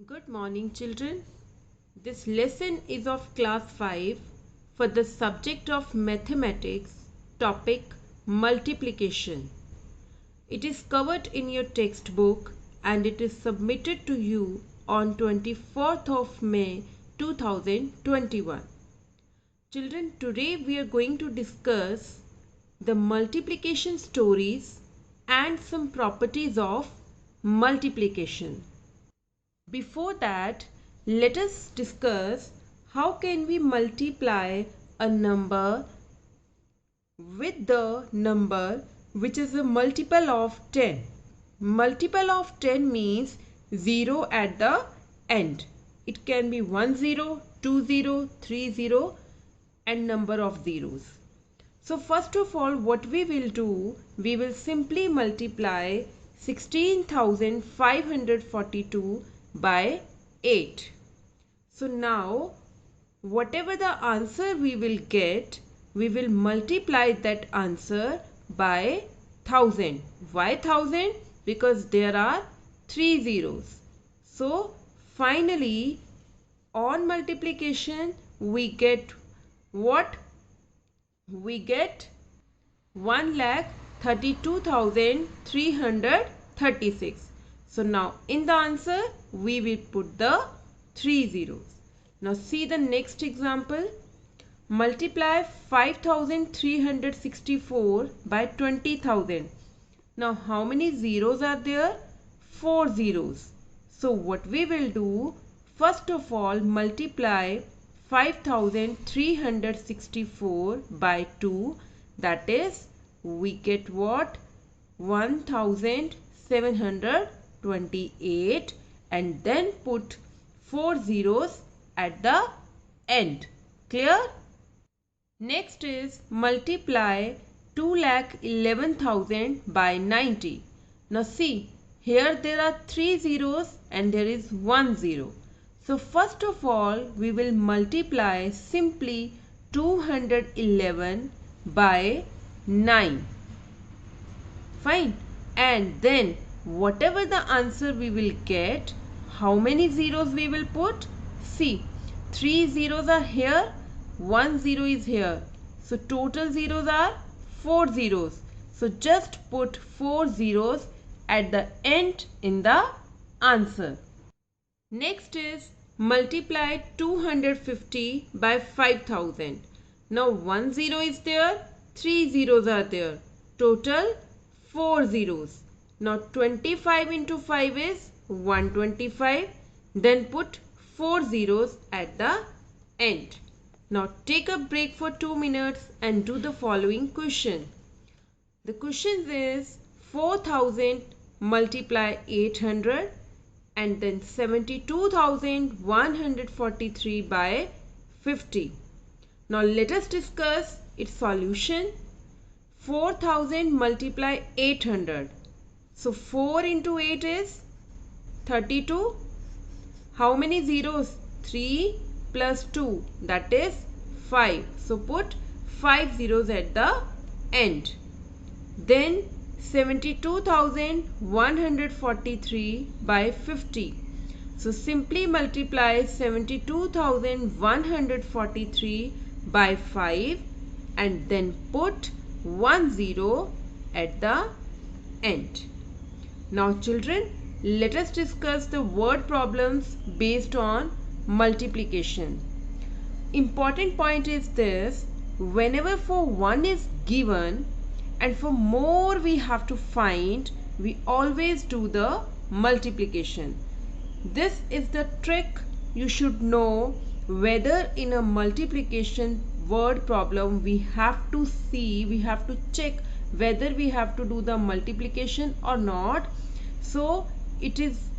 Good morning, children. This lesson is of class 5 for the subject of mathematics, topic multiplication. It is covered in your textbook and it is submitted to you on 24th of May 2021. Children, today we are going to discuss the multiplication stories and some properties of multiplication. Before that, let us discuss how can we multiply a number with the number which is a multiple of 10. Multiple of 10 means 0 at the end. It can be 1 0, 2 0, 3 0 and number of zeros. So first of all, what we will do, we will simply multiply 16,542 by 8. So now whatever the answer we will get, we will multiply that answer by 1000. Why 1000? Because there are 3 zeros. So finally on multiplication we get what? We get 1,32,336. So now in the answer we will put the 3 zeros. Now see the next example. Multiply 5,364 by 20,000. Now how many zeros are there? 4 zeros. So what we will do, first of all multiply 5,364 by 2, that is we get what? 1,728 and then put 4 zeros at the end. Clear? Next is multiply 2,11,000 by 90. Now see, here there are 3 zeros and there is 1 zero. So first of all we will multiply simply 211 by 9. Fine. And then whatever the answer we will get, how many zeros we will put? See, 3 zeros are here, 1 zero is here. So total zeros are 4 zeros. So just put 4 zeros at the end in the answer. Next is multiply 250 by 5,000. Now 1 zero is there, 3 zeros are there. Total 4 zeros. Now 25 into 5 is 125. Then put 4 zeros at the end. Now take a break for 2 minutes and do the following question. The question is 4,000 multiply 800 and then 72,143 by 50. Now let us discuss its solution. 4,000 multiply 800. So 4 into 8 is 32. How many zeros? 3 plus 2, that is 5. So put 5 zeros at the end. Then 72,143 by 50. So simply multiply 72,143 by 5 and then put 1 zero at the end. Now children, let us discuss the word problems based on multiplication. Important point is this: whenever for 1 is given and for more we have to find, we always do the multiplication. This is the trick you should know. Whether in a multiplication word problem we have to see, we have to check whether we have to do the multiplication or not. So it is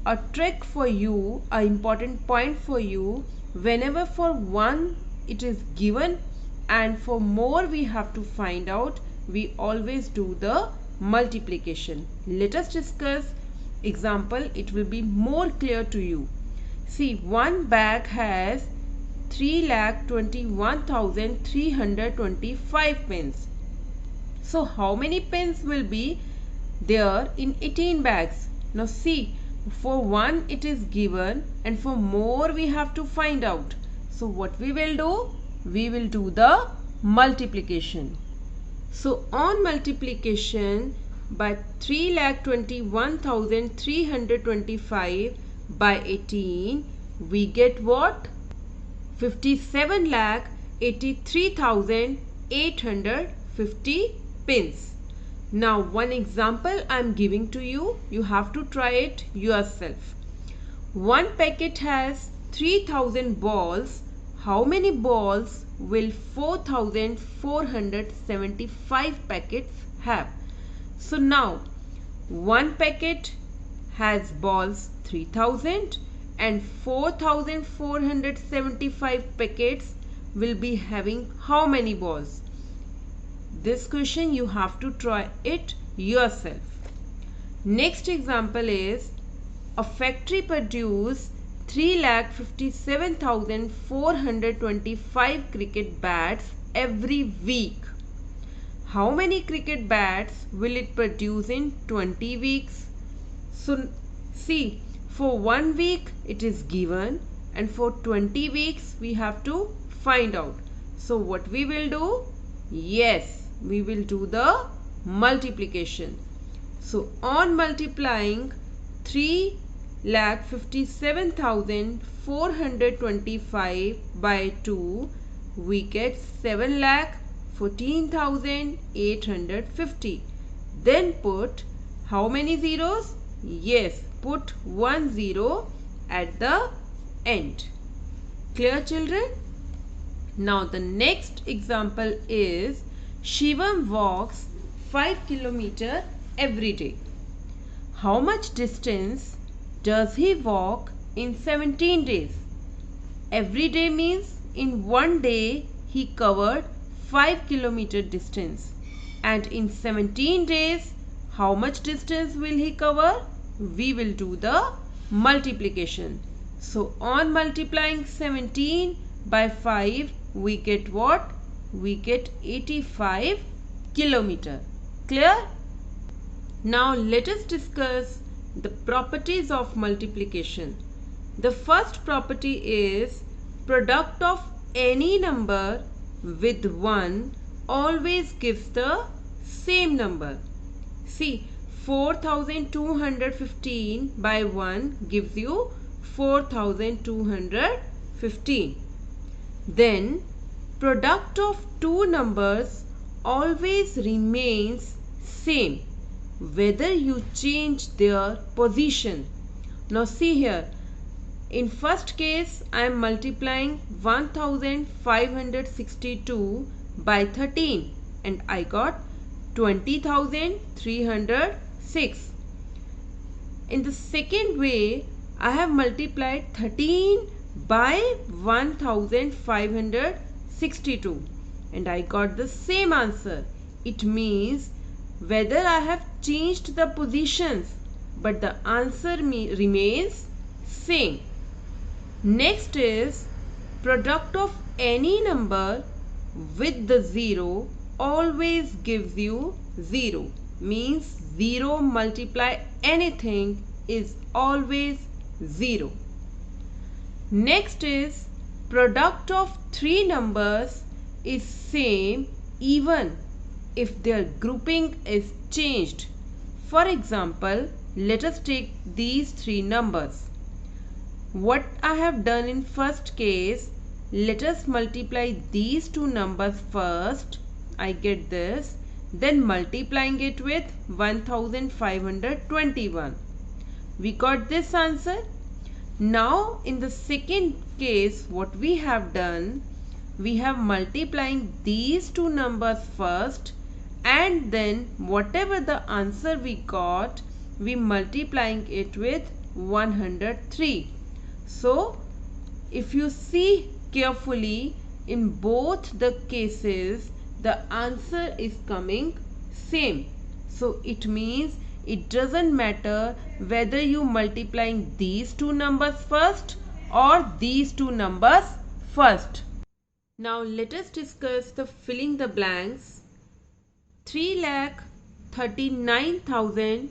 a trick for you, an important point for you. Whenever for 1 it is given and for more we have to find out, we always do the multiplication. Let us discuss example, it will be more clear to you. See, one bag has 3,21,325 pens. So how many pens will be there in 18 bags? Now see, For 1 it is given and for more we have to find out. So what we will do? We will do the multiplication. So on multiplication by 3,21,325 by 18, we get what? 57,83,850 pins. Now one example I am giving to you. You have to try it yourself. One packet has 3,000 balls. How many balls will 4,475 packets have? So now one packet has balls 3,000 and 4,475 packets will be having how many balls? This question you have to try it yourself. Next example is a factory produces 3,57,425 cricket bats every week. How many cricket bats will it produce in 20 weeks? So see, for 1 week it is given and for 20 weeks we have to find out. So what we will do? Yes, we will do the multiplication. So on multiplying 3,57,425 by 2, we get 7,14,850. Then put how many zeros? Yes, put 1 zero at the end. Clear, children? Now the next example is Shivam walks 5 km every day. How much distance does he walk in 17 days? Every day means in one day he covered 5 km distance. And in 17 days, how much distance will he cover? We will do the multiplication. So on multiplying 17 by 5, we get what? We get 85 kilometer. Clear? Now let us discuss the properties of multiplication. The first property is product of any number with 1 always gives the same number. See, 4,215 by 1 gives you 4,215. Then product of two numbers always remains same whether you change their position. Now see here, in first case I am multiplying 1562 by 13 and I got 20,306. In the second way I have multiplied 13 by 1562 and I got the same answer. It means whether I have changed the positions but the answer remains same. Next is product of any number with the 0 always gives you 0. Means 0 multiply anything is always 0. Next is product of three numbers is same even if their grouping is changed. For example, let us take these three numbers. What I have done in first case, let us multiply these two numbers first. I get this. Then multiplying it with 1521. We got this answer. Now in the second case, what we have done, we have multiplying these two numbers first and then whatever the answer we got, we multiplying it with 103. So if you see carefully, in both the cases the answer is coming same. So it means it doesn't matter whether you multiplying these two numbers first or these two numbers first. Now let us discuss the filling the blanks. 3,39,000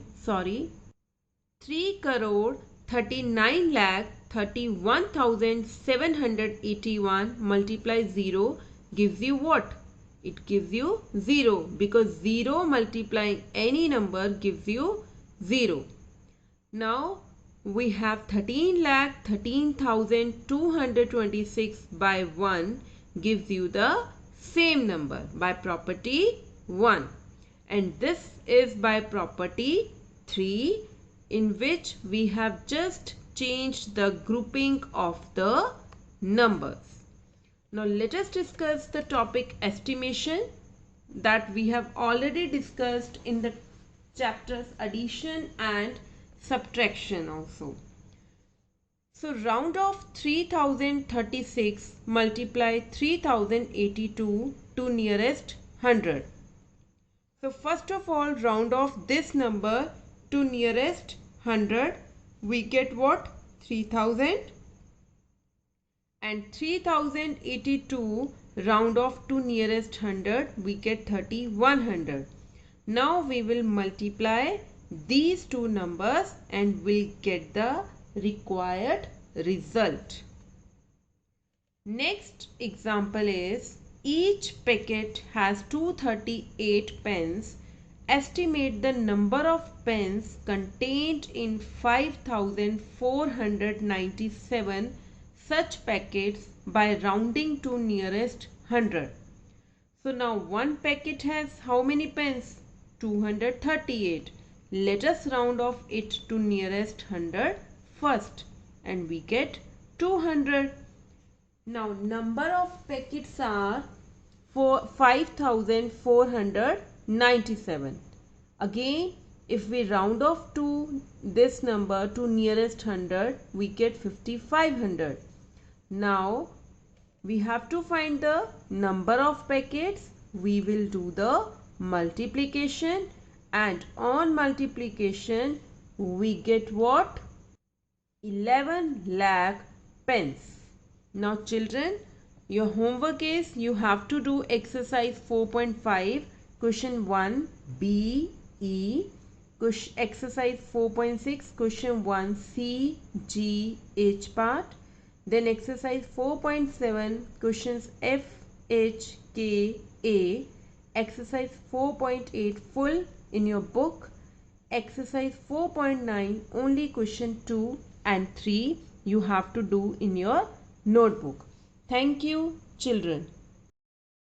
3 crore 39 lakh 31,781 multiply 0 gives you what? It gives you 0, because 0 multiplying any number gives you 0. Now we have 13 lakh 13,226 by 1 gives you the same number by property 1, and this is by property 3, in which we have just changed the grouping of the numbers. Now let us discuss the topic estimation that we have already discussed in the chapters addition and subtraction also. So round off 3036 multiply 3082 to nearest 100. So first of all, round off this number to nearest 100. We get what? 3000. And 3082 round off to nearest 100. We get 3100. Now we will multiply these two numbers and we'll get the required result. Next example is, each packet has 238 pens. Estimate the number of pens contained in 5497 such packets by rounding to nearest 100. So now one packet has how many pens? 238. Let us round off it to nearest 100 first and we get 200. Now number of packets are 5497. Again, if we round off to this number to nearest 100, we get 5500. Now we have to find the number of packets. We will do the multiplication, and on multiplication we get what? 11 lakh pens. Now children, your homework is, you have to do exercise 4.5 question 1 B, E, exercise 4.6 question 1 C, G, H part. Then exercise 4.7 questions F, H, K, A. Exercise 4.8 full in your book. Exercise 4.9 only question 2 and 3 you have to do in your notebook. Thank you, children.